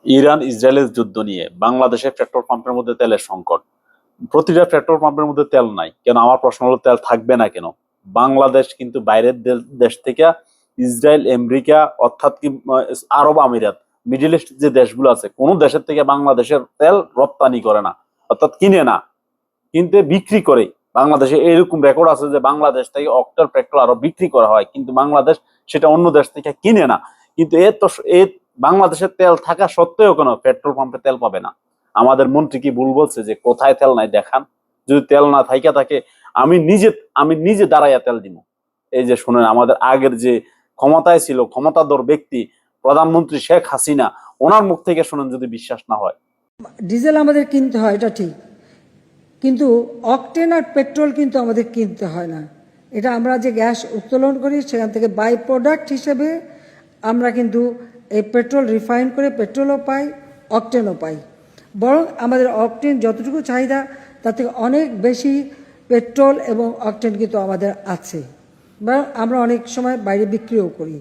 Iran ইসরায়েলের যুদ্ধ নিয়ে বাংলাদেশের পেট্রোল পাম্পের মধ্যে তেলের সংকট। প্রতিটা পেট্রোল পাম্পের মধ্যে তেল নাই কেন? আমার প্রশ্ন হলো, তেল থাকবে না কেন? বাংলাদেশ কিন্তু বাইরের দেশ থেকে ইসরায়েল, আমেরিকা, অর্থাৎ কি আরব আমিরাত, মিডিল ইস্ট যে দেশগুলো আছে, কোন দেশের থেকে বাংলাদেশের তেল রপ্তানি করে না, অর্থাৎ কিনে না, কিনতে বিক্রি করে। বাংলাদেশে এরকম রেকর্ড আছে যে বাংলাদেশ থেকে অক্টেল পেট্রোল আরো বিক্রি করা হয়, কিন্তু বাংলাদেশ সেটা অন্য দেশ থেকে কিনে না। কিন্তু এ তো এ বাংলাদেশের তেল থাকা সত্ত্বেও কোনো পেট্রোল পাম্পে তেল পাবে না। আমাদের মন্ত্রী কি ভুল বলছে যে কোথায় তেল নাই দেখান? যদি তেল না থাইকা থাকে, আমি নিজে দাঁড়াইয়া তেল দিব। এই যে শুনেন, আমাদের আগের যে ক্ষমতায় ছিল, ক্ষমতাধর ব্যক্তি প্রধানমন্ত্রী শেখ হাসিনা, ওনার মুখ থেকে শুনেন, যদি বিশ্বাস না হয়। ডিজেল আমাদের কিনতে হয়, এটা ঠিক, কিন্তু অকটেন আর পেট্রোল কিন্তু আমাদের কিনতে হয় না। এটা আমরা যে গ্যাস উত্তোলন করি সেখান থেকে বাই প্রোডাক্ট হিসেবে আমরা কিন্তু এই পেট্রোল রিফাইন করে পেট্রোলও পাই, অকটেনও পাই। বরং আমাদের অকটেন যতটুকু চাহিদা তার থেকে অনেক বেশি পেট্রোল এবং অকটেন কিন্তু আমাদের আছে, বরং আমরা অনেক সময় বাইরে বিক্রিও করি।